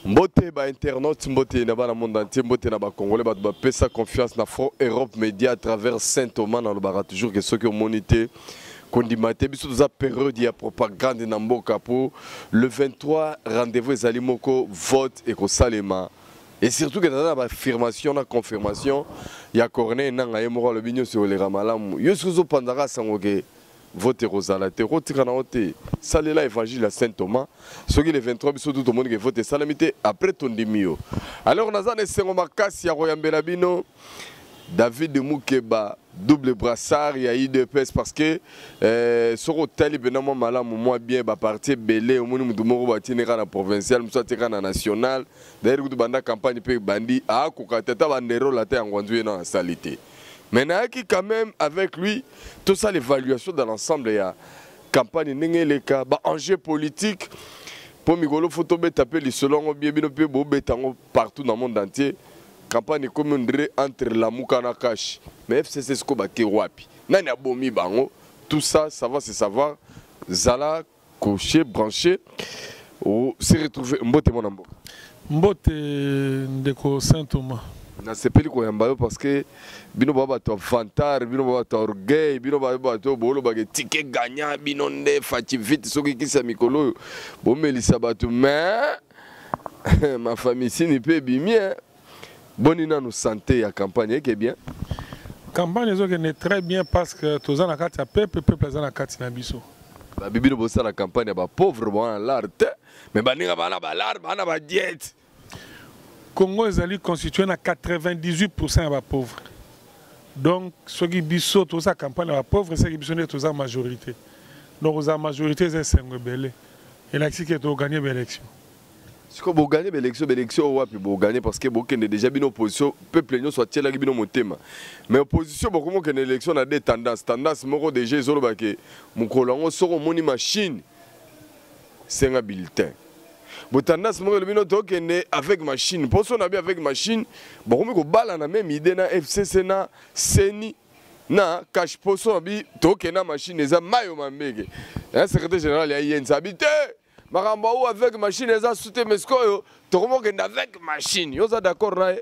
Mbote ba internaute, mbote na bana monde entier, mbote na ba congolais, ba pesa confiance na Front Europe Média à travers Saint-Thomas dans le bara toujours que ceux qui ont monité kondimate biso za période ya propagande na mboka pour le 23 rendez-vous ezali moko vote et ko salema et surtout que dans la affirmation na confirmation ya Corneille nanga yemoko le binyo sur les ramalamu yo suzo pandara sangoke vote Rosala te rotika na ote salela évangile à Saint-Thomas ce qui le 23 biso tout le monde que vote salamité après ton dimio alors naza ne sengo makasi ya royambela bino David Moukeba double brassard il y a IDPS parce que sur hôtel benamo malamu moi bien ba parti belé au monde mudumoro batinera na provincial musa teka na national d'ailleurs ku banda campagne pe bandi a ko katata bandero la te ngwanzu na salité. Maintenant, qui quand même avec lui, tout ça, l'évaluation dans l'ensemble, il y a campagne, les cas, enjeu politique, pour Migolo, photo, taper les selon bien, partout dans le monde entier. Campagne comme entre la Moukana Kash, mais FCC Skobake Wapi. Nani Abomi Bango, tout ça, ça va se savoir. Zala, coché, branché, se retrouver. Mbote mon ambo. Mbote Ndeko Saint-Thomas. Na sepeli ko yamba parce que bino baba to vantar bino baba to orgueil bino baba to bolo ba ticket gagnant bino nde fati vite soki kisa mikolo bo melisa batu mais ma famille si ni peut bien boni na nous santé ya campagne qui est bien campagne zo est très bien parce que tous en akati peuple za na kati na biso ba bibino bo sa la campagne ba pauvre bon l'art mais ba ninga bana ba l'art bana ba diète Congo est constitué à 98% de pauvres. Donc, ceux qui sont tous la campagne de pauvres, c'est qui sont tous la majorité. Donc, la majorité, c'est un rebelle. Et là, c'est qui est gagné l'élection. Si vous gagnez l'élection, vous gagnez parce que vous avez déjà une opposition, le peuple soit là qui est thème. Mais l'opposition, vous avez une élection a des tendances. Tendance, moi, déjà, je sais que mon collègue sort une machine, c'est un bulletin. Bon tendance moi le bino tokende avec machine pour son abi avec machine bon ko bala na même idée na FCC na seni na cash poso abi tokena machine eza mayo mambeke un secrétaire général ya yenza habité maramba ou avec machine eza soute meskoyo to komokenda avec machine yo za d'accord na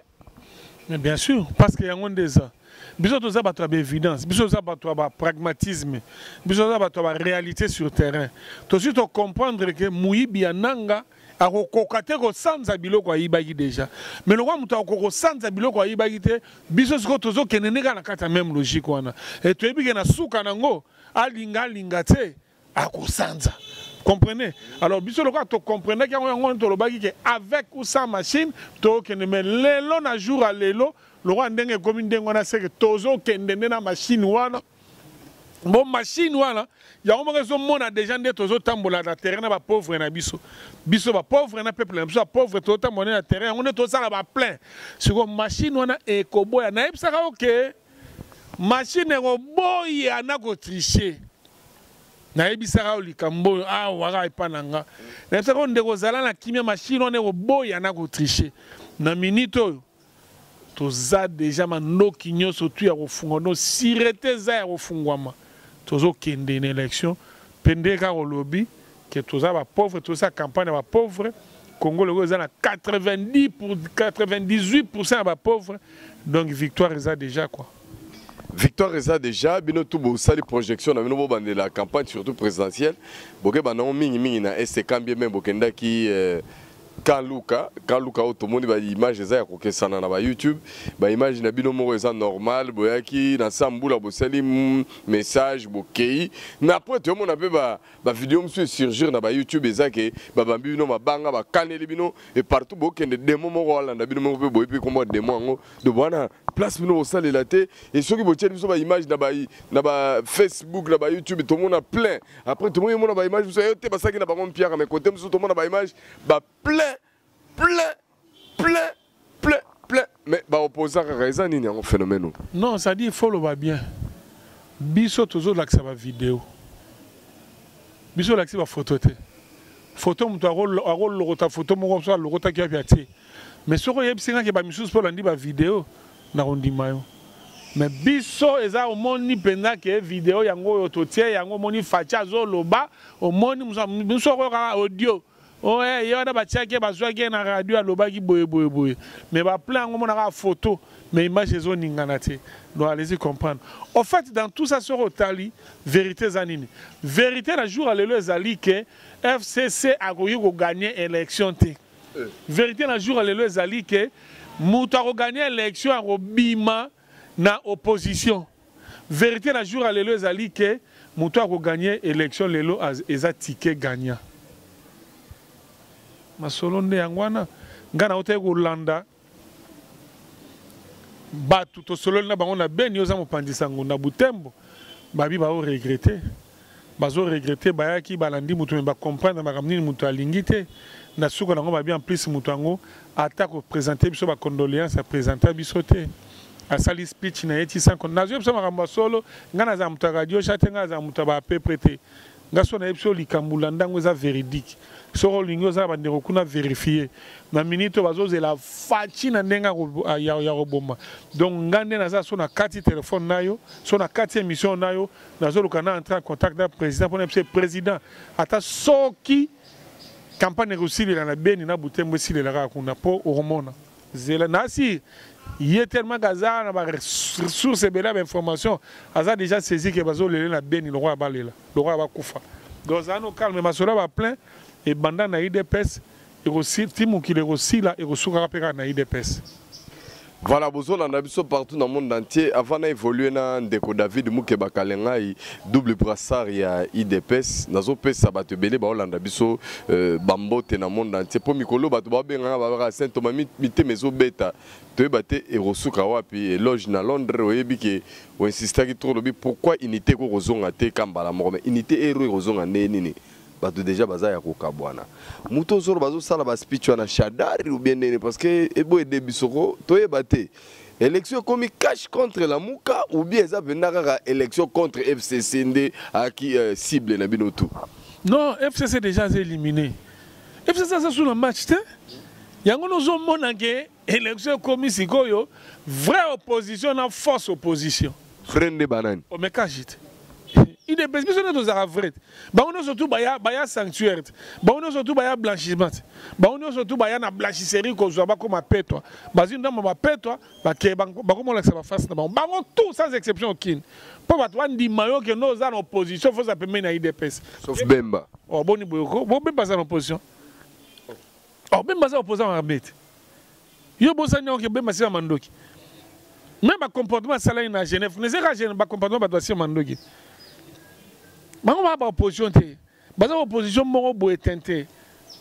mais bien sûr parce que yango ndeza biso to za ba évidence biso za ba pragmatisme biso za ba réalité sur terrain to surtout comprendre que muyibi ananga a kokate ko sanza biloko ayibaki déjà mais le roi muta ko sanza biloko ayibaki te biso siko tozo keneneka na kata même logique wana et to ebike na suka nango alinga te akosanza comprenez alors biso le to comprenez yango to lobaki que avec ou sans machine to kene mais lelo na jour à lelo le roi ndenge comme ndengo na c'est que tozo kendene na machine wana bon machine wana ya on raison mona déjà ndé tozo tambola na terrain na ba pauvre na biso ba pauvre na peuple na biso pauvre to tambola na terrain on est to ça ba plein sur machine wana e ko boya na ebisaka OK machine ko boya na ko tricher na ebisaka likambo ah waka ipananga na ça ko ndeko zala na kimia machine on ko boya na ko tricher na minute to za déjà manoki nyoso tu ya kofunga no sirete za ya kofungwama tozo kende une élection pendeka au lobby que tous ça va pauvre tout ça campagne va pauvre Congo le gouvernement a 98% va pauvre donc victoire est déjà quoi victoire est déjà bino tout beau ça les projections na bino bande la campagne surtout présidentielle boke bana mingi na SK bien même bokenda qui Quand Luka tout le monde a image za ko sana na ba YouTube ba image na bino moko eza normal boyaki na sambula bosali message bokei mais après tout le monde a pe ba vidéo monsieur surgir na ba YouTube eza ke ba bambi bino mabanga ba kaneli bino et partout bokende demo moko wala na bino moko pe boyi pe comme demo ngo de bona place bino osali la te et ceux qui botieli biso ba image na ba Facebook na ba YouTube tout le monde a plein après tout le monde a ba image vous te ba saki na ba mon pierre mais côté tout le monde a ba image ba plein mais bah opposant à raison ni un phénomène non ça dit il faut le voir bien biso toujours l'accès à la vidéo biso l'accès à la photo photo mutu akolokota photo moko so alokotaki wapi atie mais soko oyebisingaki bamisusu mpo olandi bavideo nakondima yo mais biso eza omoni mpenza ke video yango oyo totie yango omoni faci azoloba omoni biso okoyoka audio oye yo na batiaki bazwaki na radio alobaki boye mais baplan yango omonaka photo mais image ezoningana te donc allez-y comprendre en fait dans tout ça soko otali vérité eza nini vérité na jour alelo ezali ke FCC akoki koganye élection te vérité na jour alelo ezali ke moto akoganye élection akobima na opposition vérité na jour alelo ezali ke moto akoganye élection lelo eza ticket gagnant masolo nde yango wana nga na otaki kolanda bato tosololi na bango na beni oza mopandisa ngo na Butembo babi bazo-regrete bayaki balandi moto me bacomprendre makambo nini moto alingi te na suka nango babi en plus moto yango ata kopresente biso bacondoléance apresenta biso te asali speech na ye ti sans nazo biso makambo ya solo nga naza moto ya radio chate nga naza moto ya bapepre te nga so na ye biso likambo landango eza véridique soko olingi oza bandeko kuna vérifier na minute bazozela faci na ndenge ya koboma donc nga nde naza so na kati telefone na yo so na kati émission na yo nazoluka na entrer en contact na président mpona biso président ata soki campagne ekosilela na beni na Butembo esilela kaka kuna mpo okomona zela nasi ye tellement kaza na baressource ebele ya bainformation aza déjà saisi ke bazolele na beni lokwa balela lokwa bakufa donc aza no calme masolo baplein et banda na IDPS timukile ekosila ekosukaka mpe kaka na IDPS. Voilà, bozolanda biso partout dans le monde entier. Avant d'évoluer na ndeko David Mukeba Kalengai double brassard ya IDPS nazo pesa bato belé ba olanda biso bambote na monde entier po mikolo bato ba benga ba Saint Thomas mité mezo beta to baté erosuka wapi eloge na Londres oyebi ke o insistaki trop lobi pourquoi unité ko kozonga te kambala moko mais unité ero kozonga nini bato déjà baza ya kokabwana muto zoro bazo sala ba speech wana shadari ou bien nene parce que ebo ede bisoko toyeba te élection comme cash contre la muka ou bien ça venaka élection contre FCC ndé à qui cible na bino tout. Non, FCC déjà éliminé. FCC ça sur le match te yango nozo mona ke élection comme sikoyo vraie opposition na fausse opposition. Frère de banane. O me kajite. Il est besoin de faire vrai. On surtout baya sanctuaire. On surtout baya blanchiment. On surtout baya na blanchisserie ko zo ba comme apetwa. Bazi ndamba ba petwa ba ke ba comme on la face na ba. Bango tout sans exception aucune. Pour ba toi ndi mayo que nos en opposition faut ça permettre na IDPS. Sauf Bemba. Oh boni boyoko, bon Bemba en opposition. Oh Bemba ça opposant à Bête. Yo bosanya que Bemba c'est Mandoki. Même ba comportement salarié na Genève, ne c'est pas Genève ba comportement ba dossier Mandoki. Bango ba opposition te baza opposition moko boye tente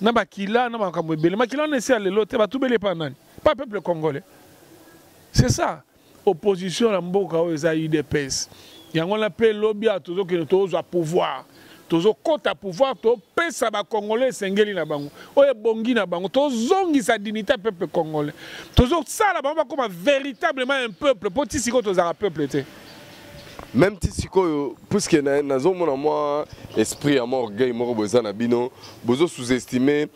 na bakila na makambo ebele makila na esi alelo te batubele pa nani pas peuple congolais c'est ça opposition na mboka oyo eza UDPS yango na pe lobby a tozo ke tozo pouvoir tozo kota pouvoir to pesa ba congolais sengeli na bango oyo bongi na bango tozongi sa dignité peuple congolais tozo sala bango comme véritablement un peuple poti siko toza peuple te. Même si puisque nazo mona moi esprit à mort orgueil moko boza na bino bozo sous-estimer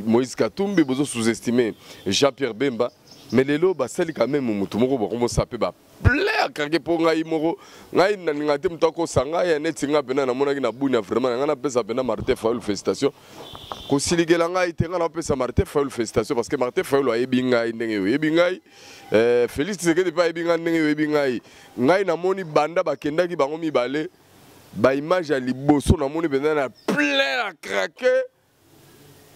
Moïse Katumbi bozo sous-estimer Jean-Pierre Bemba mais lelo basali quand même mutu moko bokomo sape ba plaire kake po ngai moko ngai na ngate mutako sanga ya netinga pena na mona na buni vraiment ngana pesa pena Martin Fayulu félicitations ko siligela ngai tenga na pesa Martin Fayulu félicitations parce que Martin Fayulu ayebi ngai ndenge yebi ngai Félix Tshisekedi pa yebi ngai ndenge yebi ngai na moni banda bakendaki bango mibale ba image ya liboso na moni pena na plaire à craquer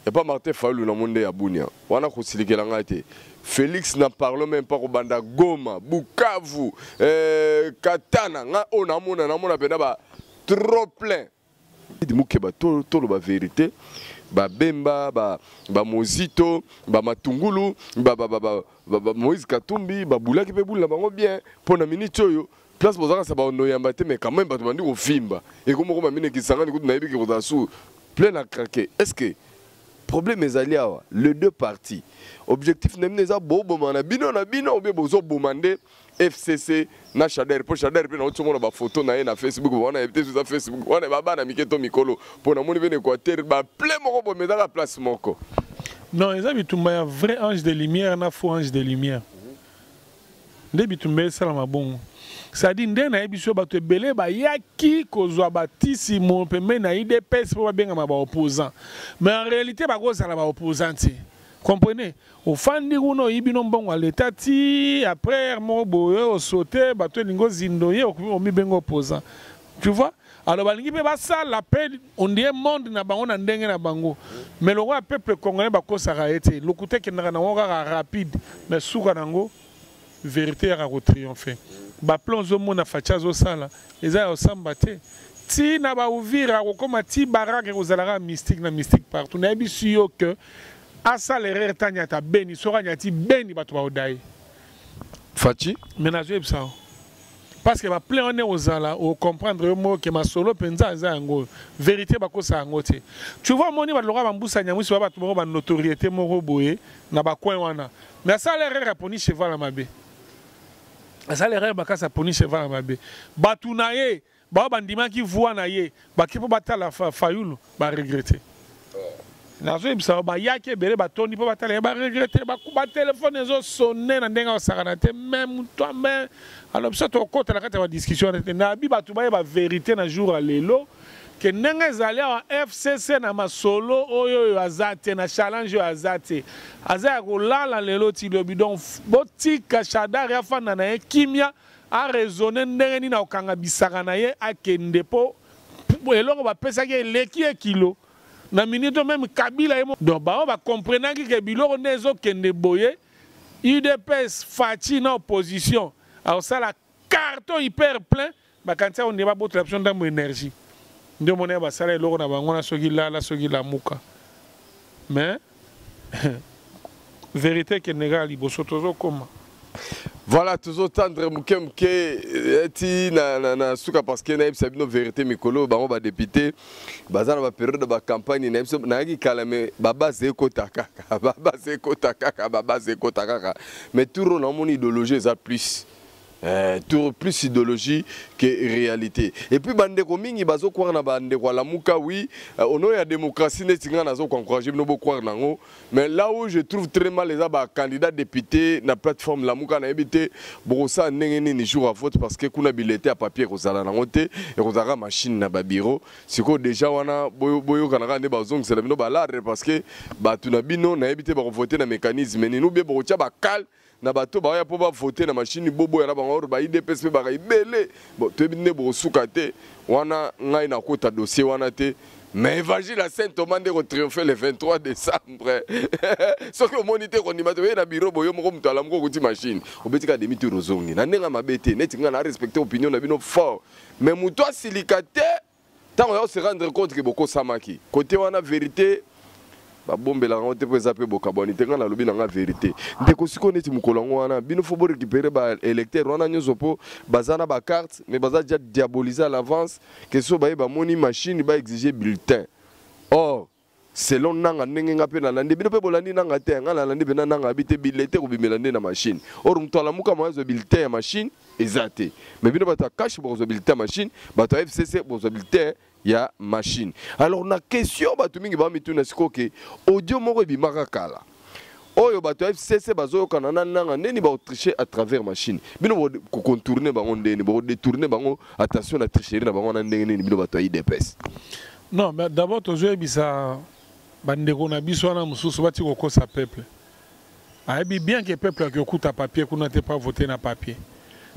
et pas Martin Fayulu na monde ya bunia wana ko siligela ngai te Félix n'en parle même pas au Banda Goma, Bukavu, Katana, on a mon ba trop plein. Il dit que tout la vérité, ba Bemba, ba Mozito, ba Matungulu, ba Moïse Katumbi, ba Boula qui peut bouler bango bien pour na minute yo. Place pour ça ba ono yambate mais quand même ba bandi ko fimba. Et comme on mine qui sanga ni na yebi ki ko sous plein à craquer. Est-ce que problème est allé les deux parties. Objectif n'est pas de bino na bino ou bien bozo bomande FCC na Shader pour Shader pe na otomo na photo na ye na Facebook wana ebite sur Facebook wana baba na miketo mikolo pour na moni ben Équateur ba plein moko bo meza la place moko. Non, ils ont un vrai ange de lumière, un faux ange de lumière. Ils ont un bon. Ça dit que les gens qui belé ba yaki kozwa batisi mon peme na IDPS pour bien ma opposant. Mais en réalité ba ko sala ba opposant. Comprenez? Au fandi uno ibino mbongo l'état ti après mo boye au sauter ba to lingo zindoye au mi bengo opposant. Tu vois? Alors balingi pe ba ça la paix on dit monde na bango na ndenge na bango. Mais le roi peuple congolais ba ko sara été. Le côté qui na ngora rapide mais souka nango vérité a triompher. Ba plonge au monde na fachazo sala. Eza osamba te. Ti na ba ouvira ko ti baraka ko zalara mystique na mystique partout. Na bi suyo que asa l'erreur tanya ta beni sora nyati beni ba to ba odai. Fachi Menazo ebsa. Parce que va plein on est aux ala au comprendre le mot que ma solo penza za ngo vérité ba ko sa ngote. Tu vois moni ba lora ba mbusa nyamu so ba to ba notoriété moko boye na ba coin wana. Mais ça l'erreur a poni cheval mabe. Ça l'erreur ba ka sa poni cheval mabe. Ba tunaye ba bandima ki voix na ye ba ki po batala fayulu ba regretter. Nazo ibsa ba yake bele ba toni po batala ba regretter ba ku ba téléphone ezo sonner na ndenga osakana te même toi même. Alors ça to côté la carte de discussion na bi ba tu ba vérité na jour à lelo que nenge zali wa FCC na masolo oyo azate na challenge azate azaya ko lala lelo ti lo bidon botika Shadari afana na kimia a raisonner ndenge ni na okanga bisaka na ye akende po eloko ba pesa ke leki kilo na minute même Kabila emo donc ba comprendre que biloko nezo kende boye UDPS Fachi na opposition. Alors ça la carton hyper plein bah quand ça on n'est pas beaucoup l'option dans mon énergie ndio mona ba sala eloko na bango na soki la muka mais vérité que nega liboso tozo koma. Voilà, toujours tendre mke ti na suka parce que na yebisa bino vérité mikolo bango ba député bazana ba période ba campagne na yebisa na ki kalame baba zeko takaka baba zeko takaka mais tout na mon idéologie ça plus plus idéologie que réalité. Et puis bande ko mingi bazo kwa na bande ko la muka oui ono ya démocratie ne tinga nazo ko encourager no bo nango mais là où je trouve très mal les candidats députés na plateforme la muka na ebité brosa ndenge ni jour à vote parce que kuna bilete à papier ko zala nango te et ko zara machine na ba bureau siko déjà wana boyo kana ne bazong c'est la bino balare parce que ba tuna bino na ebité ba voter na mécanisme ni nous be bo tia ba cal na bato ba ya po ba voter na machine bobo ya na bango ba IDPS ba ibele bon to bine bo sukate wana ngai na kota dossier wana te mais évangile à Saint-Thomas de triompher le 23 décembre ce que monité ko ni bato na bureau boyo moko mto ala moko kuti machine obetika demi tour ozongi na ndenga mabete neti nga na respecter opinion na bino fort mais muto silikate tant on se rendre compte que boko samaki côté wana vérité ba bombela ngo te pesa pe bokaboni te ngana lobi na nga vérité ndeko siko neti mukolongo wana bino faut récupérer ba électeur wana nyozo po bazana ba carte mais baza déjà diaboliser à l'avance que so ba moni machine ba exiger bulletin or selon nanga ndenge nga pe na landi bino pe bolandi nanga te ngana landi be na nanga habité bulletin ko bimela na machine or mto la muka mozo bulletin ya machine ezate mais bino bata cash bozo bulletin machine bata FCC bozo bulletin ya machine. Alors na question batu mingi ba mituna siko ke audio moko bimaka kala oyo bato FCC bazo kana nanga ndeni ba tricher à travers machine bino ko contourner bango ndeni ba détourner bango attention na tricherie na bango na ndenge nini bino bato IDPS. Non mais d'abord tozo bisa bandeko na biso na mususu bati ko kosa peuple aibi bien que peuple qui okuta papier kuna te pas voter na papier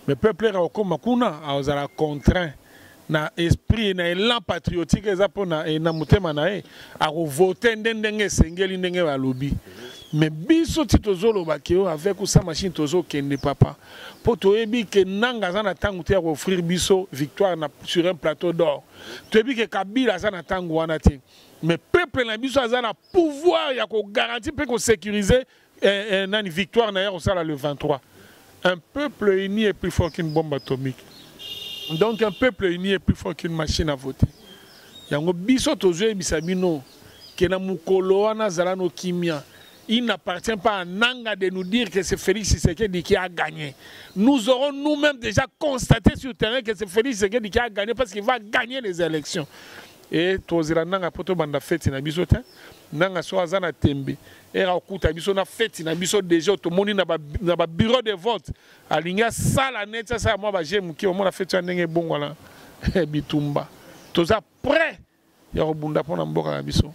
mais peuple ra okoma kuna azala contraint na esprit na élan patriotique ezapo na mutema na e a voter ndenge sengeli ndenge ba lobby mais biso ti tozolo ba ke avec sa machine tozo kende papa po to ebi ke nanga za na tangu te offrir biso victoire na sur un plateau d'or to ebi ke Kabila za na tangu wana te mais peuple na biso za na pouvoir ya ko garantir pe ko sécuriser une victoire na au sala le 23. Un peuple uni est plus fort qu'une bombe atomique. Donc un peuple uni est plus fort qu'une machine à voter. Yango biso tozo ebisa bino ke na mukolo wana zala no kimia Il n'appartient pas à Nanga de nous dire que c'est Félix Tshisekedi qui a gagné. Nous aurons nous-mêmes déjà constaté sur le terrain que c'est Félix Tshisekedi qui a gagné parce qu'il va gagner les élections. Et tozela Nanga poto banda fête na biso te. Nanga so azana tembe. Et rakuta biso na fête na biso déjà to moni na ba bureau de vote. Alinga sala net ça moi ba j'aime qui au moins la fête ndenge bongo la bitumba. Toza prêt. Ya robunda pona mboka na biso.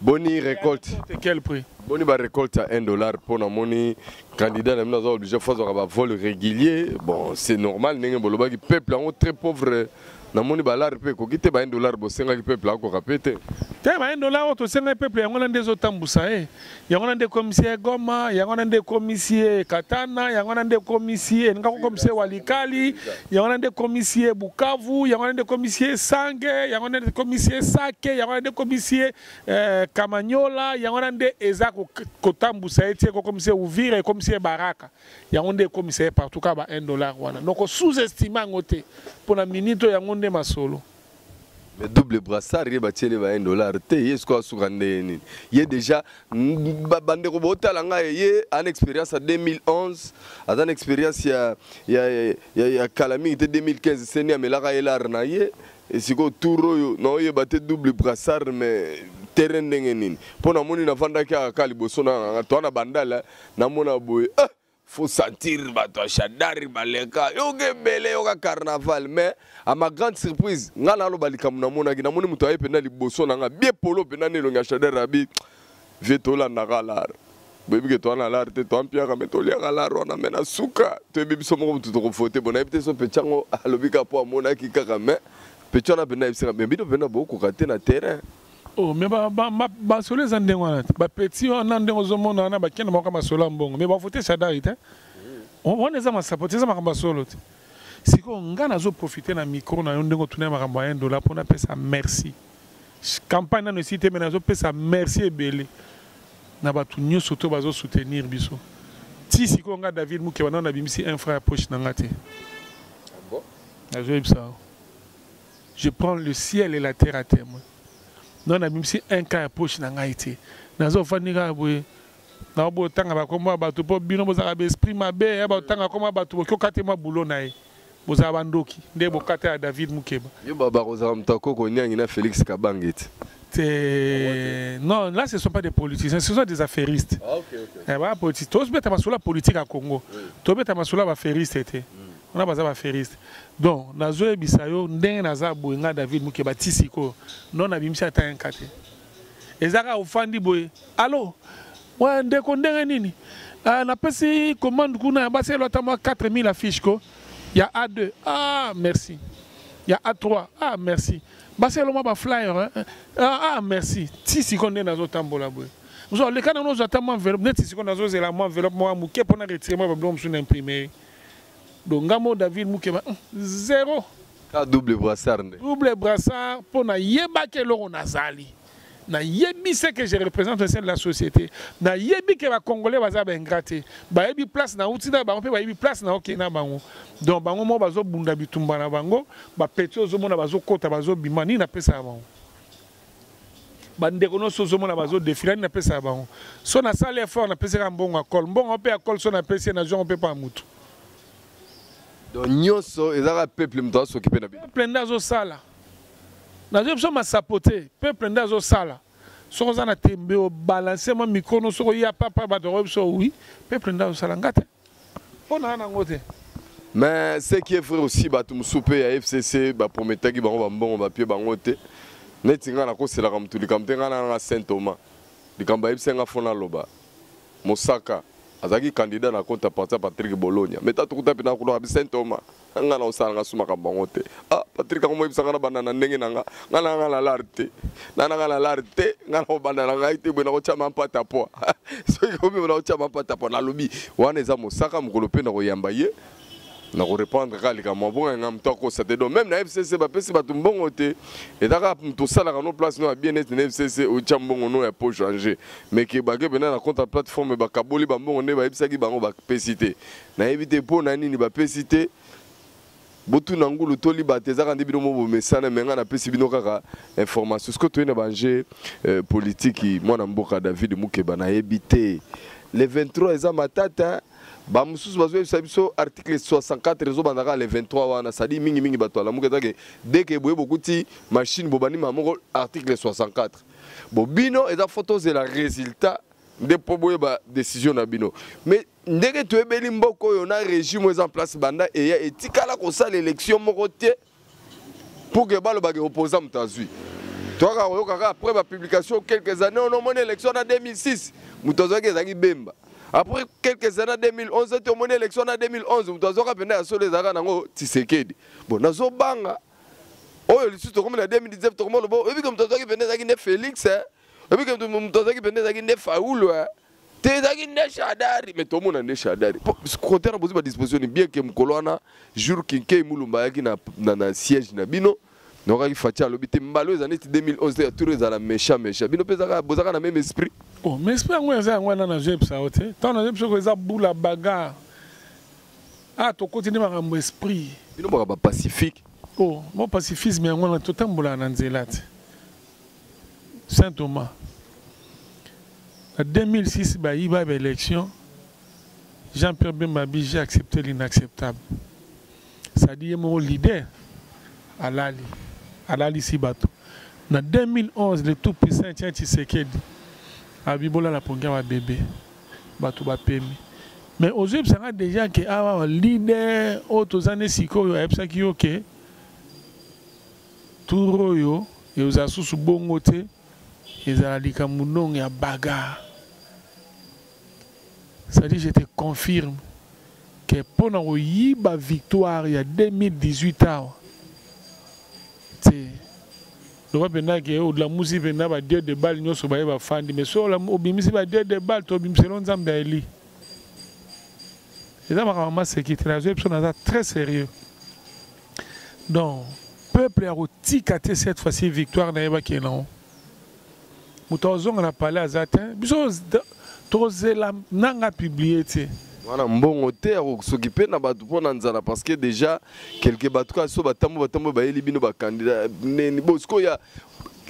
Boni récolte. Quel prix? Boni ba récolte à $1 pour na moni candidat na mnazo obligé faire un vol régulier. Bon, c'est normal n'enge boloba ki peuple en très pauvre. Na moni ba lar pe ko kite ba $1 bo senga ki peuple ko kapete. Te ba $1 to senga peuple yango nde zo tambusa yango nde commissaire Goma, yango nde commissaire Katana, yango nde commissaire ngako commissaire Walikali, yango nde commissaire Bukavu, yango nde commissaire Sange, yango nde commissaire Sake, yango nde commissaire Kamanyola, yango nde ezako kotambusa etie ko commissaire Uvira et commissaire Baraka. Yango nde commissaire partout ka ba $1 wana. Donc sous-estimant ngote pour la minute yango nde masolo. Mais double brassard, il y a $1. Est-ce qu'on a souvent il y a déjà bande robota langa une expérience en 2011, une expérience il y a calamité 2015, c'est né mais là il a arnaillé et c'est quoi tour non il batté double brassard mais terrain d'engeni. Pour na moni na vanda ki akaliboso na to na bandala na mona boy. Faut sentir bato chadari baleka yoge bele yoga carnaval mais à ma grande surprise ngala lo balika muna mona na moni muto ayepena liboso na nga bien polo pena ne longa chadari abi vetola na galar bebi ke to na lar te to ampia ka metolia galar ona mena suka to bebi so mo muto to fote bona ebite so pechango alobika po mona ki kaka mais pechana pena ibisa bebi to pena boko kate na terrain. Oh, mais bah sur les endroits, bah petit on a des hommes on a bah qui ne manque pas sur l'ambon, mais bah faut ça d'arrêter. On est à ma sapoter ça m'a pas solo. Si on gagne à zo profiter na micro na on dengo tourner ma $1 pour na pesa merci. Campagne na cité mais na zo pesa merci belé. Na ba tout nyo soto ba zo soutenir biso. Si si on gagne David Muke na bimisi un frère poche na ngate. Bon. Je prends le ciel et la terre à témoin. Non, na même si un cas poche na ngaité. Na zo fanika boye. Na bo tanga ba komba ba to po bino bo za ba esprit mabe ya ba tanga koma ba to ko kate ma boulot na ye. Bo za bandoki. Nde bo kate à David Mukeba. Yo baba roza mtako ko nyangi na Félix Kabangeti. Non, là ce ne sont pas des politiciens, ce sont des affairistes. Ah OK OK. Eh ba politique. Tous beta masula politique à Congo. Tous beta masula ba affairiste était. On a pas ça affairiste. Donc, na zo bisayo ndenge na za boyenga David Mukeba tisiko. Non na bimisa ta un kate. Ezaka ofandi boye. Allô? Ouais, ndeko ndenge nini? Na pesi commande kuna ba c'est l'autre 4000 affiches ko. Il y a A2. Ah, merci. Il y a A3. Ah, merci. Ba c'est le ba flyer hein. Ah, merci. Tisiko ndenge na zo tambola boye. Zo le kana no zo tamma enveloppe, net tisiko na zo zela mo enveloppe mo amuke pona retirer mo ba blom sur imprimer. Donc, Ngamo David Mukeba, 0. Double brassard. Double brassard pour na yeba ke loro nazali. Na yebi ce que je représente au sein de la société. Na yebi que les Congolais baza ba ingraté. Ba yebi place na utina ba pe ba yebi place na okena bango. Donc bango mo bazo bunda bitumba na bango, ba petio zo mona bazo kota bazo bimani na pesa bango. Bande kono so zo mona bazo défiler na pesa bango. So na sale effort na pesa mbongo akol. Mbongo pe akol so na pesa na jo pe pa mutu. Donc, nyonso ezaka peuple mto s'occuper na bino. Peuple ndazo sala. Na zo so ma sapoter, peuple ndazo sala. So za na tembe o balancer ma micro no so ya papa ba do so oui, peuple ndazo sala ngate. Pona na ngote. Mais ce qui est vrai aussi batum souper ya FCC ba prometaki bango ba mbongo ba pied bango te. Netinga na ko sela kam tuli kam tenga na Saint Thomas. Likamba ibsenga fona loba. Mosaka azaki candidat na compte parti Patrick Bologna mais ta tukuta pina ko na Saint Thomas nga na osala suma ka bango te ah Patrick ko mo ibisanga na banana ndenge nanga nga na larte na larte nga na banana nga ite bwana ko chama mpata po so ko mi bwana ko chama mpata po na lobi wana eza mosaka mukolo pe na ko yamba ye na ko répondre ka lika mabonga nga mtoko sa te do même na FCC ba pesi batu mbongo te et daka to sala ka no place no bien net na FCC o chambongo no ya po changer mais ke ba ke bena na compte plateforme ba kaboli ba mbongo ne ba ebisaki bango ba pesité na éviter po na nini ba pesité botu nangulu toli bateza kandi bino mo mesana menga na pesi bino kaka information ce que tu na banje politique mwana mboka David Mukeba na ebité le 23 eza matata ba mususu bazwe biso article 64 rezo bandaka le 23 wana sadi mingi bato la muketa ke dès que boye bokuti machine bobani mamoko article 64 bobino eza photos de la résultat de poboye ba décision na bino mais ndenge to ebeli mboko yo na régime en place banda et ya etikala ko sala élection moko te pour que balo ba opposant mutazui toi ka après la publication quelques années on a mené élection en 2006 mutazaki ezaki bemba. Après quelques années, 2011, on a mené l'élection en 2011. Nous avons appelé à Solé Zara Nango Tshisekedi. Bon, nous avons banga. Oh, le suite comme en 2019, tout le monde bon. Et puis comme tu as dit, venez d'agir Félix, hein. Et puis comme tu as dit, venez d'agir Faoul, hein. Tu as dit Chadari, mais tout le monde a Chadari. Ce côté a posé ma disposition bien que Mkolona jour qui est Moulumba qui na siège na bino. Donc il faut que l'obité mbalo les années 2011 et tout les à la méchant. Bino pezaka bozaka na même esprit. Oh, mais esprit ngwe za ngwana na jeb ça ote. Tant na jeb so ko za boula bagarre. Ah to continue ma esprit. Bino ba pacifique. Oh, mon pacifisme ngwana to tambola na nzelate. Saint Thomas. En 2006 ba iba élection. Jean-Pierre Bemba Biji a accepté l'inacceptable. Ça dit mon leader Alali Sibato. En 2011, le tout puissant Tshisekedi a bibola la ponga wa bébé. Bato ba pemi. Mais aujourd'hui, ça a déjà que un leader autres années siko yo epsa ki OK. Turo yo et aux asusu bongote ezalika munong ya bagarre. Ça dit je te confirme que pendant yiba victoire il y a 2018 ans. Le roi Bena qui est au de la musique Bena va dire de balles nous soba va fandi mais sur la obimisi va dire de balles to bim selon Nzambe eli. Et là ma c'est qui la personne très sérieux. Donc peuple a retikate cette fois-ci victoire na yeba qui non. Mutozong na parler à zatin biso tozela nanga publier tu. Voilà, bon hôtel s'occuper na batu pona nzala parce que déjà quelques batu ka so batambo ba elibino ba candidat ne bosko ya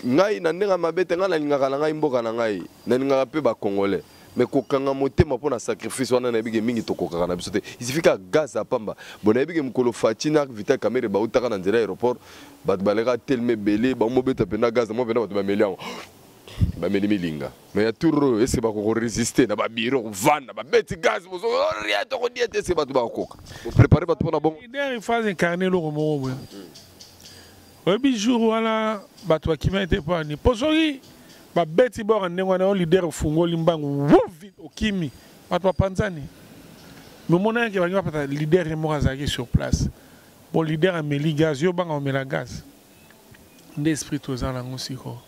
ngai na ndenga mabete ngana ngaka na ngai mboka na ngai na ngaka pe ba congolais mais ko kanga motema pona sacrifice wana na bige mingi to kokaka na bisote il suffit ka gaz à pamba bona bige mkolo fatina vita kamera ba utaka na nzela aéroport batu baleka telme belé ba mo beta pe na gaz mo pena batu ba meliango ba milinga mais ya tour est-ce ba ko résister na ba biro vana ba beti gaz mo rien to ko diete c'est ba to ba koka préparer ba to na bon il faut incarner le romo ouais bi jour wala ba to ki mete pa ni posori ba beti bo ndengwa na leader fungoli mbangu vite okimi ba to panzani mais mon que ba ngapa leader est mort azaki sur place bon leader a meli gaz yo banga o mela gaz d'esprit to za na ngosiko.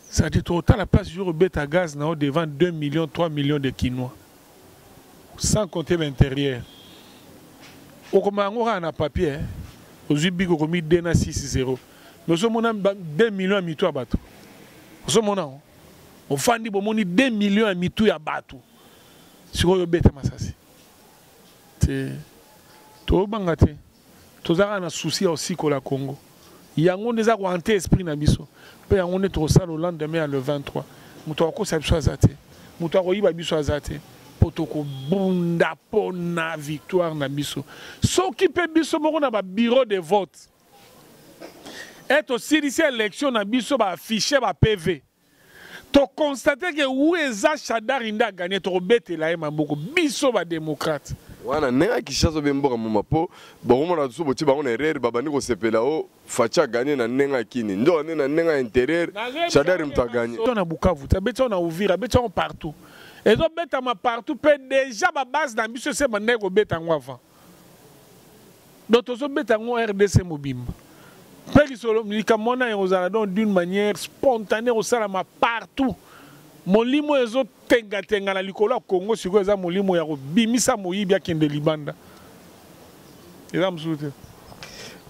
Ça dit total la place du bêta gaz devant 2 millions, 3 millions de Quinois. Sans compter l'intérieur. Au Comango, on a papier. Aux Ubiques, on a mis 2,6-0. Nous sommes 2 millions à mitou à bateau. Nous sommes on fait 2 millions à mitou à bateau. Sur le bêta massassi. C'est tout bangate. Tout ça, on a souci aussi pour la Congo. Il y a un des aguantés esprit nabiso. Puis on est trop sale au lendemain le 23. Moutouako s'absoit zate. Moutouako yiba biso zate. Potoko bunda pona victoire nabiso. S'occupe biso moko na ba bureau de vote. Et aussi d'ici élection nabiso ba afficher ba PV. To constater que où est Chadar Inda gagné to bete la maboko biso ba démocrate. Wana nenga kishazo bemboka mumapo bongo na tsubo tiba on erreur babani ko sepela o facha gagné na nenga kini ndo na nenga intérieur Chadar mta gagné on a Bukavu ta beta on a Uvira beta on partout et donc beta ma partout peut déjà ba base na biso c'est mané ko beta ngo avant donc to beta ngo RDC mobimba peki solo ni kamona en ozala donc d'une manière spontanée au salama partout. Molimo ezo tenga na likolo Congo siko eza molimo ya bimisa moyibi akende libanda. Eza msute.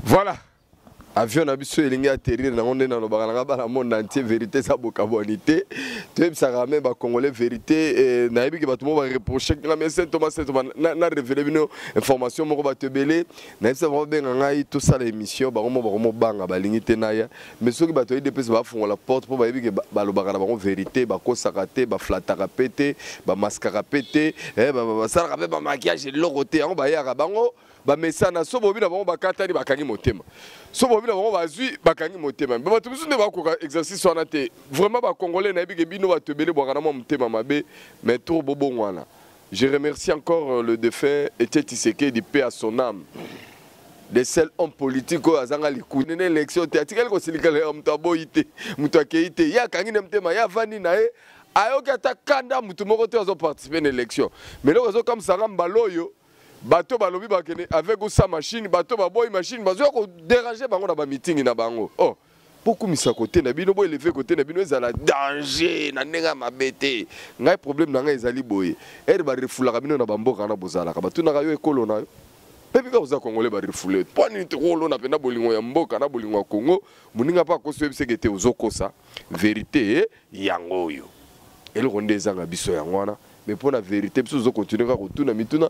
Voilà. avion na biso elingi atterrir na onde na lobaka na ba la monde entier vérité ça bokabonité tu ça ramène ba congolais vérité na yebi ke bato mo ba reprocher nga mais Saint Thomas na révéler bino information moko ba tebele na ça va benga ngai tout ça l'émission ba mo banga ba lingi te na ya mais soki bato IDPS ba fongola porte po ba yebi ke ba lobaka na ba vérité ba kosakate ba flataka pété ba mascara pété ba sala ba maquillage loroté on ba ya bango ba mesana so bobi na bango bakatani bakangi motema so bobi na bango bazui bakangi motema ba bato biso ne bakoka exercice wana te vraiment ba congolais na bique bino ba tebele bwaka na motema mabe mais tout bobo wana. Je remercie encore le défunt Etienne Tshisekedi paix à son âme. Les seuls hommes politiques qui ont été en élection, tu as dit que il y a kangi motema ya vani na e ayoki ata kanda mutu moko te azo participer à l'élection. Mais là comme ça mbaloyo bato balobi bakene avec sa machine bato baboy machine bazo ko déranger bango na ba meeting na bango oh beaucoup misa côté na bino bo élever côté na bino ezala danger na nenga mabete ngai problème na ngai ezali boye er ba refula bino na bamboka na bozala ka bato na yo ekolo na yo pepe ka uza congolais ba refule poni te rolo na pena bolingo ya mboka na bolingo ya Congo muninga pa ko so ebiseke uzokosa vérité yango yo el ronde ezanga biso ya ngwana. Mais pour la vérité, nous allons continuer à retourner à mituna.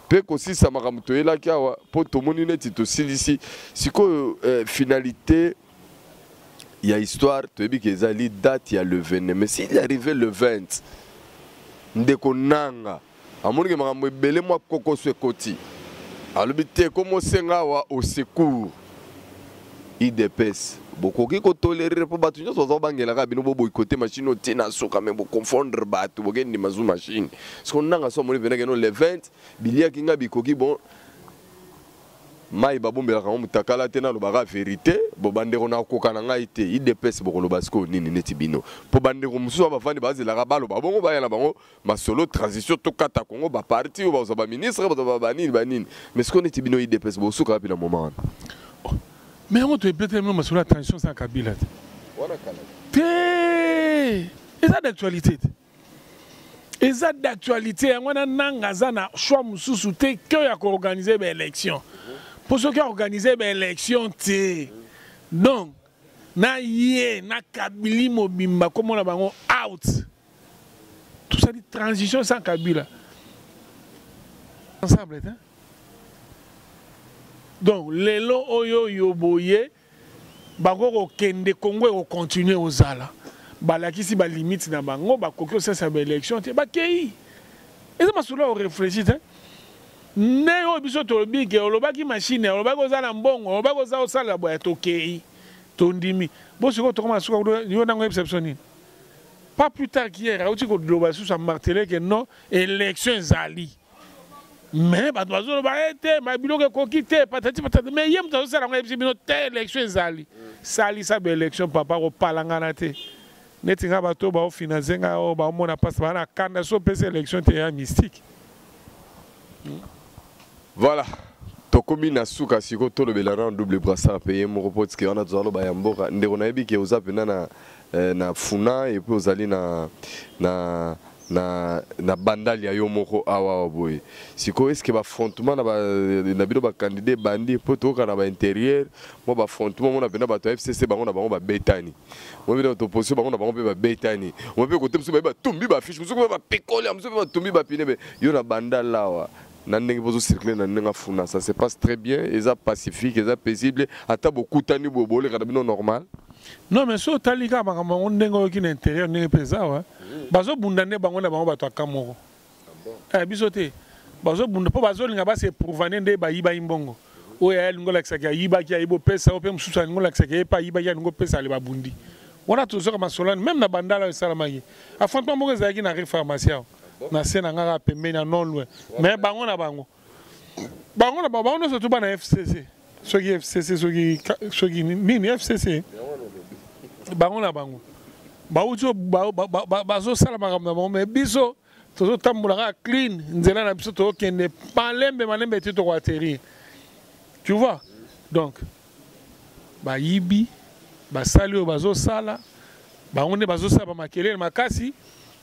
Peut aussi ça m'a ramené là qui a pour tout le monde est aussi ici. Si que finalité, il y a histoire. Tu as dit que ça date il y a le 20. Mais s'il arrivait le 20, ndekonanga. À mon avis, je belé moi koko sur côté. Alors bité comment c'est au secours. IDPS. Beaucoup qui tolérer pour battre nous sommes bangela ka bino boycotter machine tina so quand même confondre batu bogen ni mazu machine ce qu'on a so moni venga no le 20 bilia kinga bikoki bon mai babombela ka mutakala tena lo ba vérité bo bandeko na koka na ngai te IDPS boko lo basko nini neti bino po bandeko musu ba fandi bazela ka balo ba bongo ba yana bango ma solo transition to kata Congo ba parti ou ba ministre ba banini mais ce qu'on est bino IDPS bo suka puis le moment. Mais on te peut-être même sur la transition sans Kabila. Et ça d'actualité. Et ça d'actualité, on a nangazana choix mususu te que ya organiser des élections. Pour ceux qui ont organisé des élections te. Donc na yé na Kabila mobimba comme on a bango out. Tout ça dit transition sans Kabila. Ensemble hein. Donc, les lots oyo yoboye, bako kende Congo et continuer aux ala. Balaki si ba limite na bango, bako que ça c'est élection, te bakei. Et ça m'a soulé au réfléchir, hein. Ne yo biso to big, olobaki machine, olobaki za na mbongo, olobaki za osala boya to kei. Tondimi. Bo siko to koma suka yo na exception. Pas plus tard qu'hier, a uti ko loba sous sa martelé que non, élection zali. Mais bato bazo ba été ma biloko kokite patati patati mais yem to sala ngai bino te élection zali sali sa be élection papa ko palanga na te netinga bato ba financer nga o ba mona passe ba na kanda so pese élection te ya mystique. Voilà tokomi na suka siko to lobela na double brassard payer mon report que on a tozalo ba yamboka ndeko na yebi ke oza pena na funa et puis ozali na bandali ya yo moko awa boye siko est-ce que ba affrontement na bino ba candidat bandi poto kana ba intérieur mo ba affrontement mo na pena ba to FCC bango na bango ba betani mo bino to position bango na bango ba betani mo pe ko temso ba tumbi ba fiche musuko ba pekole musuko ba tumbi ba pine yo na bandala lawa na ndenge bozo circuler na ndenge funa ça se passe très bien et ça pacifique et ça paisible ata beaucoup tani bobole kana bino normal. Non mais so talika makamba on ndenge ki na intérieur ndenge pesa wa bazo bundane bango na bango bato akamoko biso te bazo bunda po bazo linga ba se prouvaner nde ba yiba imbongo oya lingola kisaka yiba ki ayibo pesa ope mususu lingola kisaka pa yiba ya lingo pesa le babundi wana tozo kama solane même na bandala salamaki affrontement moko ezaki na pharmacie na sena ngaka pembeni na non loin mais bango na bango no surtout ba na FCC soki FCC soki nini FCC bango na bango baucho bazo sala makambo na bango mais biso tozo tambulaka clean nzela na biso to kende malembe te to ko atterrir tu vois donc ba yibi ba sali bazo sala bango nde bazo sala ba makelele makasi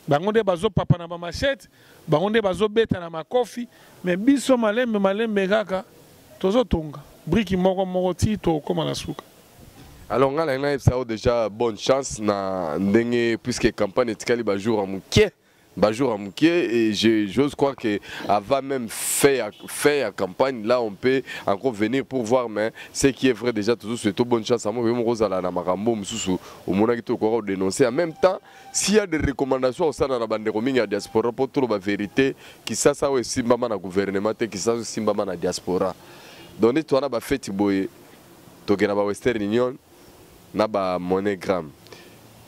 bango nde bazo papa na ba machette bango nde bazo beta na makofi mais biso malembe kaka tozo tonga briki moko ti to koma na suka. Alors, on a déjà bonne chance puisque la campagne est un jour à Mouké. Et j'ose croire qu'avant même faire la campagne, là on peut encore venir pour voir, mais ce qui est vrai déjà, toujours c'est une bonne chance. En même temps, s'il y a des recommandations au sein de la bande de diaspora pour trouver la vérité, qui ça aussi le gouvernement, qui ça aussi la diaspora. Donc, tu as fait tu as Western Union, tu as MoneyGram.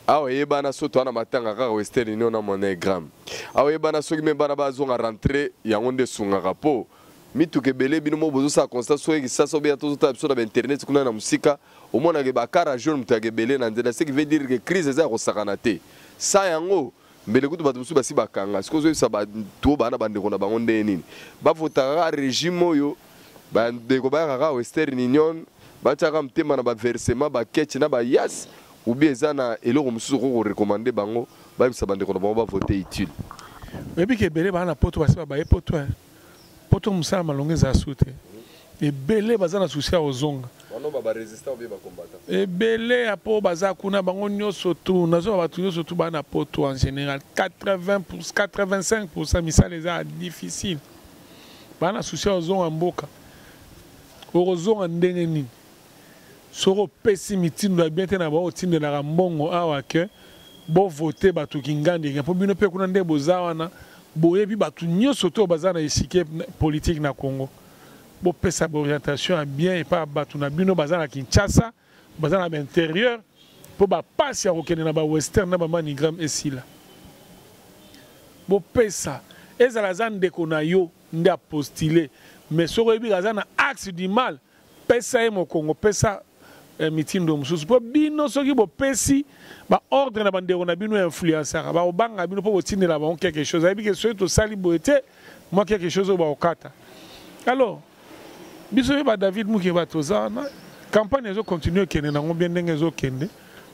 Awa yebana soto ana matanga kaka Western Union na MoneyGram. Awa yebana soki me bana bazonga rentrer yango nde sunga kapo. Mitu kebele bino mo bozo sa constat so ki sasa obe to ta episode internet kuna na musika omona ke bakara jeune mutu kebele na nzela ce qui veut dire que crise za ko sakana te. Sa yango mbele kutu batu basi bakanga siko zo sa ba to bana bande kona bango nde nini. Ba votaka régime oyo ba ndeko ba kaka Western Union ba chaka mtema na ba versement ba ketch na ba yas. Ou bien zana et l'homme se recommander bango ba bisa bande ko ba voter utile. Et puis que belé ba na poto ba ba poto poto musala malonge za soute. Et belé bazana souci aux zonga. Bano ba résistant ou bien ba combattant. Et belé apo baza kuna bango nyoso tu nazo ba tu nyoso tu ba na poto en général 85% misala les a difficile. Ba na souci aux zonga mboka. Orozonga ndenge nini. Soro pessimiste nous bien tena ba otinde na mbongo awa ke bo voter batu kingandi po bino pe kuna nde bozawa na boyebi batu nyoso to bazana esike politique na Congo bo pesa orientation bien et pas batu na bino bazana Kinshasa bazana à l'intérieur po ba passe ya okene na ba Western na ba MoneyGram esila bo pesa ezala zande kona yo nde a postuler mais soro yebi bazana axe du mal pesa e mo Congo pesa mitindo mususu po bino soki bo pesi ba ordre na bandeko na bino influencer ba obanga bino po botindela ba quelque chose ayebi que soki to sali boete moi quelque chose ba okata alors biso ba David Muke ba tozana campagne zo continuer kene na ngobien ndenge zo kende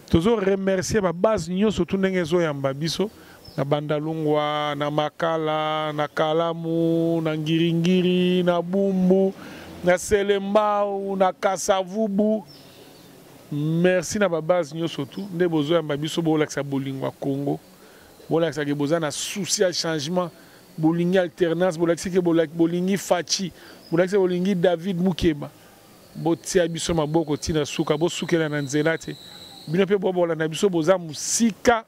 tozo remercier ba base nyonso tu ndenge zo yamba biso na Bandalungwa na Makala na Kalamu na Ngiringiri na Bumbu na Selembao na Kasavubu. Merci na base nyo surtout nde bozo yamba biso bolakisa bolingwa Congo bolakisa ke boza na souci ya changement bolingi alternance bolakisa ke bolingi Fachi bolakisa bolingi David Mukeba botia biso maboko tina suka bosukela na nzela te bino pe bobola na biso boza musika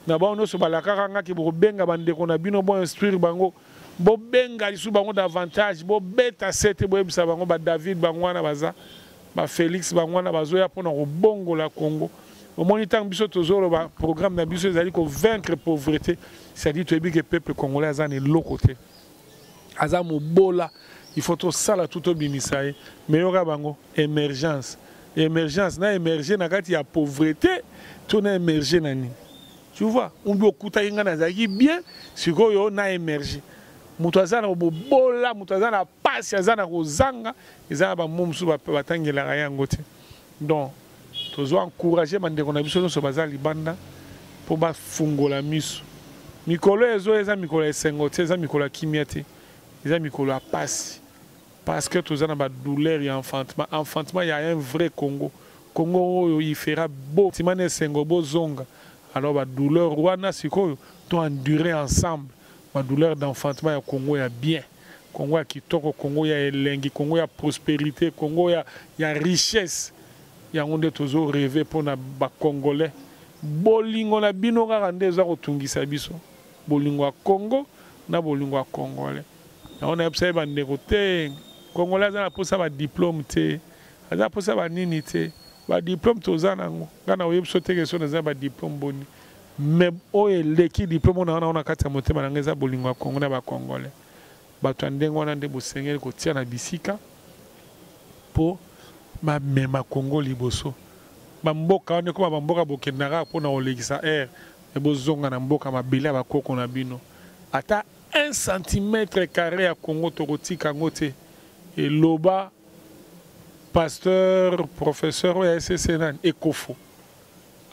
na ba ono so balaka nga ke bobenga bandeko na bino bo instruire bango bo benga lisu bango davantage bo beta sete bo ebisa bango ba David bangwana baza ba Félix bangwana bazoya pona ko bongo la Congo au moniteur biso tozolo ba programme na biso ezali ko vaincre pauvreté c'est-à-dire to ebi que peuple congolais azane lokote azamu bola il faut to sala tout obimisaye mais yoka bango émergence na émerger na kati ya pauvreté to na émerger nani tu vois on doit kuta inga na zaki bien sikoyo na émerger mutazana bobola mutazana pasi azana kozanga ezana ba momsu batangela yango te donc tozo encourager bandeko na biso so bazali libanda po ba fungola miso mikolo ezo eza mikolo esengo te eza mikolo kimia te eza mikolo a pasi parce que tozana ba douleur ya enfantement il y a un vrai Congo oyo il fera beau timane sengo bozonga alors ba douleur wana sikoyo to endurer ensemble ma douleur d'enfantement ya Congo ya bien Congo ya kitoko Congo ya elengi Congo ya prospérité Congo ya richesse ya ngonde tozo rêver pour na ba congolais bolingo na bino kaka nde eza kotungisa biso bolingo ya Congo na bolingo ya congolais on a observé ba ndeko te congolais za posa ba diplôme te za posa ba nini te ba diplôme toza nango ngana oyebso te ke so na za ba diplôme boni mais oye leki diplôme on a kati ya motema na ngeza bolingo ya Congo na ba congolais bato ndengo wana nde bosengeli kotia na bisika po ba mema Congo liboso ba mboka wana ko ba mboka bokendaka po na olekisa air e bozonga na mboka mabele ba koko na bino ata 1 cm carré ya Congo tokotika ngote et loba pasteur professeur ya SSN ekofo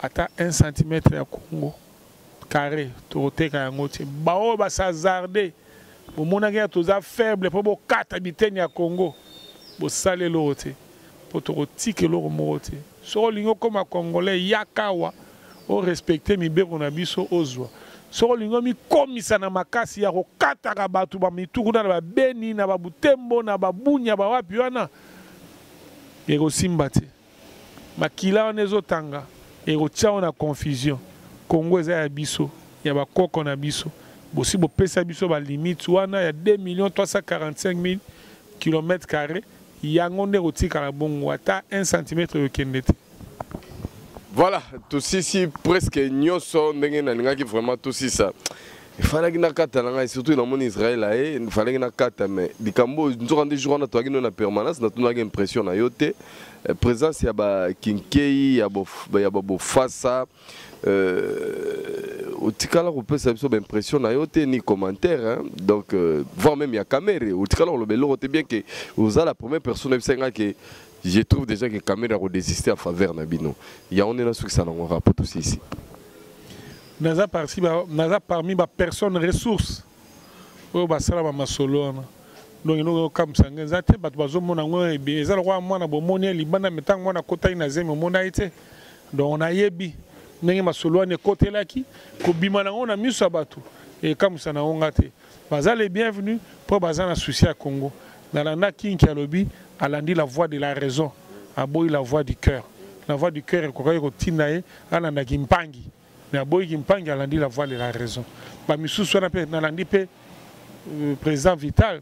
ata 1 cm ya Congo carré toteka yango te bao basazarde bomona ke toza faible po bokata biteni ya Congo bosale lote po tokotike loko moko te soko lingo comme congolais yakawa o respecter mibeko na biso ozwa soko lingo mi komisa na makasi ya kokataka bato ba mituku na ba beni na ba butembo na ba bunya ba wapi wana eko simba te makila wana ezotanga eko tia na confusion Congo eza ya biso ya ba koko na biso bosi bopesa biso ba limite wana ya 2 345 000 km². Yango nde kotika bongo ata 1 cm okende te. Voilà, tout ici presque nyonso ndenge na lingaki vraiment tout ça. Il fallait que na kata na surtout dans mon Israël il fallait que na kata mais dikambo nzoka ndi jour na toaki na permanence na tuna impression na yote présence ya ba kinkei ya bo fasa utikala ko pesa biso ba impression na yote ni commentaire hein? Donc voire même ya caméra utikala lo belo te bien que vous la première personne que je trouve déjà que caméra a désisté en faveur na bino. Ya on est là sur ça na rapport aussi ici. Naza parmi les personnes ressources oyo basala ba masolo na donc ino comme ça ngenzate bato bazomona ngwe be ezala kwa mwana bomoni libanda metang mwana kota ina zeme mona ite donc on a yebi ndenge masolo ne kotelaki ko bima na ona miso bato et comme ça na ngate bazale bienvenue pour bazana souci à Congo dans la kinki alobi alandi la voix de la raison aboyi la voix du cœur ko ko tinaye alanda kimpangi na boy kimpangi alandi la voix de la raison ba misusu na pe nalandi pe président Vital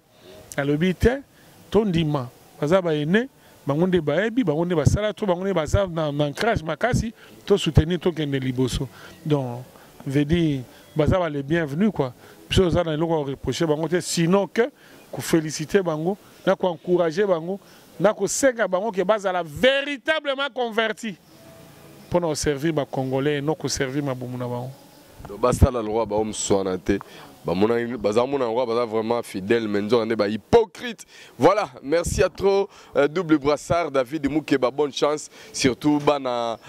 alobi te tondima baza ba ene bangonde baebi bangonde basala to bangonde baza na ancrage makasi to soutenir to kende liboso donc veut dire baza ba les bienvenus quoi biso za na loko reprocher bango te sinon que ko féliciter bango na ko encourager bango na ko senga bango ke bazala véritablement converti pour nous servir les Congolais et non pour servir les Boumounabaon. Basta la loi, on soignate. Vraiment fidèle, mais nous sommes hypocrite. Voilà, merci à trop. Double brassard, David Moukeba, bonne chance. Surtout, Bana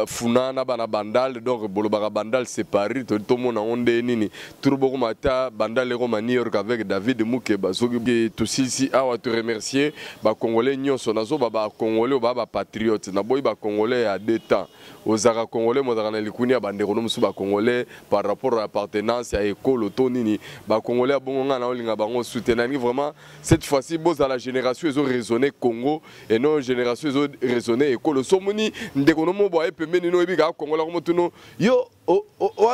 Funana, Bana Bandal, donc Bolobara Bandal, c'est Paris. Tout le monde a ondé nini. Tout le monde a Bandal et Romani avec David Moukeba. Tout ici, à te remercier. Ba Congolais, nous sommes Baba Congolais, Baba patriote. Naboy ba Congolais à 2 temps. Aux Arabes Congolais, moi, dans les Kounia, Banderonom, Souba Congolais, par rapport à l'appartenance à l'école, au Tonini, bah Congolais, bon, on a soutenu vraiment. Cette fois-ci, bon, dans la génération, ils ont raisonné Congo et non, génération, ils ont raisonné école. Somoni, Ndekonomo, boy, Pemeni, no, Ebiga, Congolais, Motuno, yo,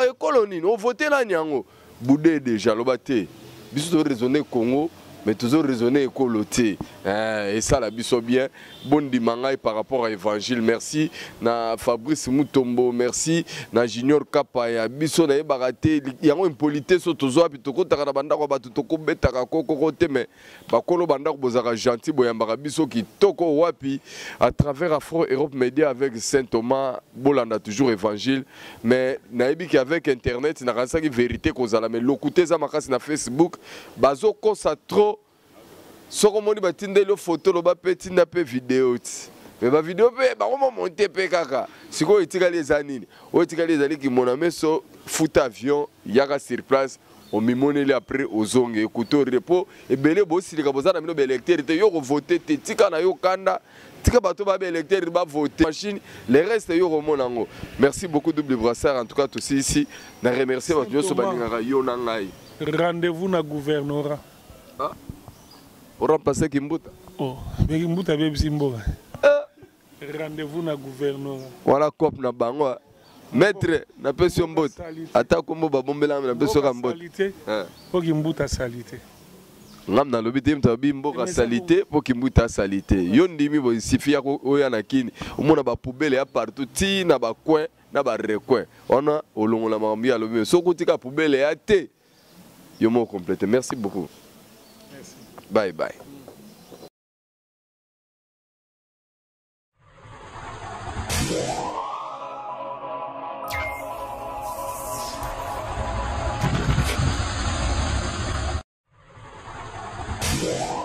école, on voté là, Nyango, Boudé déjà, l'obate, ils ont raisonné Congo. Mais toujours raisonner écoloté. Et ça, la biso bien. Bon dimanche par rapport à l'évangile. Merci. Na Fabrice Mutombo. Merci. Na Junior Kapaya. Biso na baraté. Il y a une politesse au tozo. Puis toko takana banda ko batu toko betaka koko kote mais bakolo banda ko bozara gentil boyambara biso ki toko wapi à travers Afro Europe Média avec Saint Thomas. Bolanda toujours évangile. Mais naebi ki avec internet na kansa ki vérité kozala mais lokuté za makasi na Facebook. Bazo kosa trop. Si on a des photos, on a des vidéos. Mais les vidéos, on va monter kaka. Si on a les années, on a les années qui m'ont amené sur foot avion, il y a sur place, on m'a monné après aux ongles, écouter au repos. Et bien, si les gens ont des électeurs, ils ont voté, ils ont kanda. Les restes, ils ont merci beaucoup, Double Brassard. En tout cas, tous ici, je remercie votre rendez-vous dans le gouvernorat. On remplace Kimbuta. Oh, mais Kimbuta bébé Simbo. Rendez-vous na gouvernement. Voilà cop na bango. Maître na peso mbota. Ata kombo ba bombela na peso ka mbota. Pour Kimbuta salité. Ngam na lobité mta bimboka salité pour Kimbuta salité. Yo ndimi bo sifia ko oya na kini. Omona ba poubelle ya partout ti na ba coin na ba recoin. Ona olongola mambi ya lobi. Soko tika poubelle ya te. Yo mo complété. Merci beaucoup. Bye bye. Yeah.